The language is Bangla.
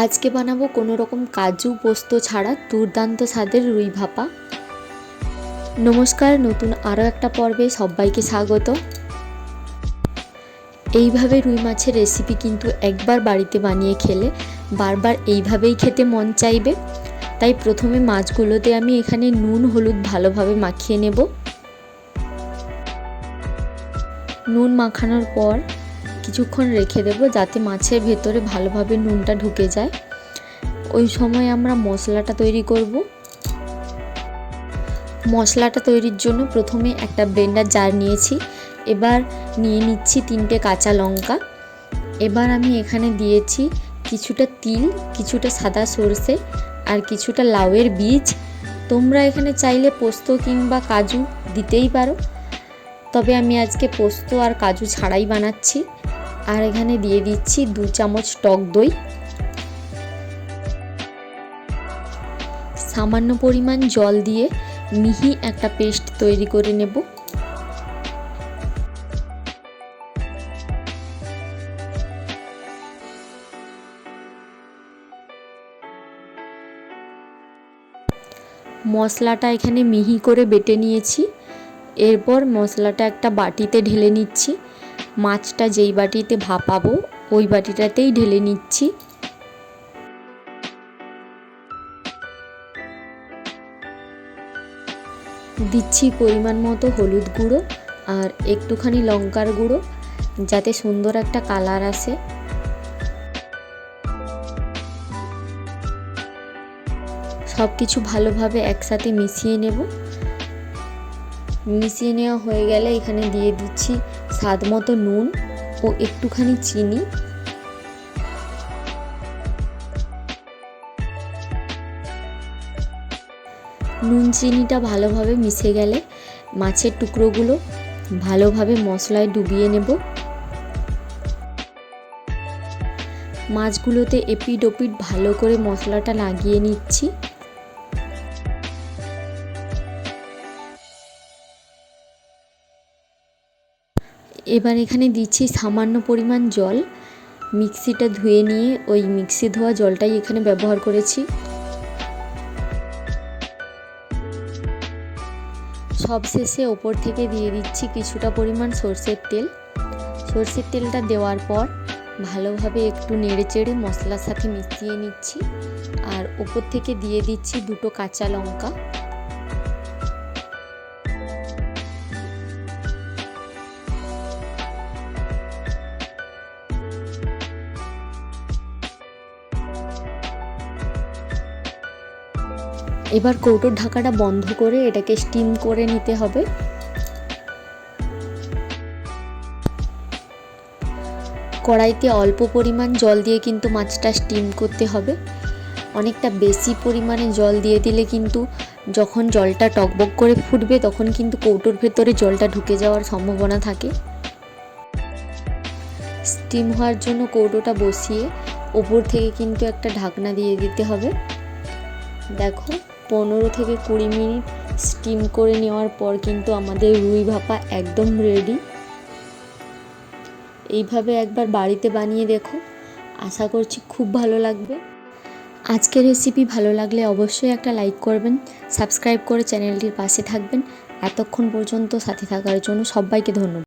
আজকে বানাবো কোনো রকম কাজু পোস্ত ছাড়া দুর্দান্ত স্বাদের রুই ভাপা। নমস্কার, নতুন আরও একটা পর্বে সবাইকে স্বাগত। এইভাবে রুই মাছের রেসিপি কিন্তু একবার বাড়িতে বানিয়ে খেলে বারবার এইভাবেই খেতে মন চাইবে। তাই প্রথমে মাছগুলোতে আমি এখানে নুন হলুদ ভালোভাবে মাখিয়ে নেব। নুন মাখানোর পর কিছুক্ষণ রেখে দেব যাতে মাছের ভেতরে ভালোভাবে নুনটা ঢুকে যায়। ওই সময় আমরা মশলাটা তৈরি করব। মশলাটা তৈরির জন্য প্রথমে একটা ব্লেন্ডার জার নিয়েছি। এবার নিয়ে নিচ্ছি 3টে কাঁচা লঙ্কা। এবার আমি এখানে দিয়েছি কিছুটা তিল, কিছুটা সাদা সর্ষে আর কিছুটা লাউয়ের বীজ। তোমরা এখানে চাইলে পোস্ত কিংবা কাজু দিতেই পারো, তবে আমি আজকে পোস্ত আর কাজু ছাড়াই বানাচ্ছি। আর এখানে দিয়ে দিচ্ছি 2 চামচ টক দই, সামান্য পরিমাণ জল দিয়ে মিহি একটা পেস্ট তৈরি করে নেব। মশলাটা এখানে মিহি করে বেটে নিয়েছি। এরপর মশলাটা একটা বাটিতে ঢেলে নিচ্ছি। মাছটা যেই বাটিতে ভাপাবো ওই বাটিটাতেই ঢেলে নিচ্ছি। দিচ্ছি পরিমাণ মতো হলুদ গুঁড়ো আর একটুখানি লঙ্কার গুঁড়ো, যাতে সুন্দর একটা কালার আসে। সব কিছু ভালোভাবে একসাথে মিশিয়ে নেব। মিশিয়ে নেওয়া হয়ে গেলে এখানে দিয়ে দিচ্ছি স্বাদ মতো নুন ও একটুখানি চিনি। নুন চিনিটা ভালোভাবে মিশে গেলে মাছের টুকরোগুলো ভালোভাবে মশলায় ডুবিয়ে নেব। মাছগুলোতে এপিট ওপিট ভালো করে মশলাটা লাগিয়ে নিচ্ছি। এবার এখানে দিচ্ছি সামান্য পরিমাণ জল। মিক্সিটা ধুয়ে নিয়ে ওই মিক্সি ধোয়া জলটাই এখানে ব্যবহার করেছি। সবশেষে ওপর থেকে দিয়ে দিচ্ছি কিছুটা পরিমাণ সর্ষের তেল। সর্ষের তেলটা দেওয়ার পর ভালোভাবে একটু নেড়েচেড়ে মশলার সাথে মিশিয়ে নিচ্ছি। আর ওপর থেকে দিয়ে দিচ্ছি 2টো কাঁচা লঙ্কা। এবার কৌটোর ঢাকাটা বন্ধ করে এটাকে স্টিম করে নিতে হবে। কড়াইতে অল্প পরিমাণ জল দিয়ে কিন্তু মাছটা স্টিম করতে হবে। অনেকটা বেশি পরিমাণে জল দিয়ে দিলে কিন্তু যখন জলটা টকবক করে ফুটবে তখন কিন্তু কৌটোর ভেতরে জলটা ঢুকে যাওয়ার সম্ভাবনা থাকে। স্টিম হওয়ার জন্য কৌটোটা বসিয়ে ওপর থেকে কিন্তু একটা ঢাকনা দিয়ে দিতে হবে। দেখো 15 থেকে 20 মিনিট স্টিম করে নেওয়ার পর কিন্তু আমাদের রুই ভাপা একদম রেডি। এইভাবে একবার বাড়িতে বানিয়ে দেখো, আশা করছি খুব ভালো লাগবে। আজকের রেসিপি ভালো লাগলে অবশ্যই একটা লাইক করবেন, সাবস্ক্রাইব করে চ্যানেলটির পাশে থাকবেন। এতক্ষণ পর্যন্ত সাথে থাকার জন্য সবাইকে ধন্যবাদ।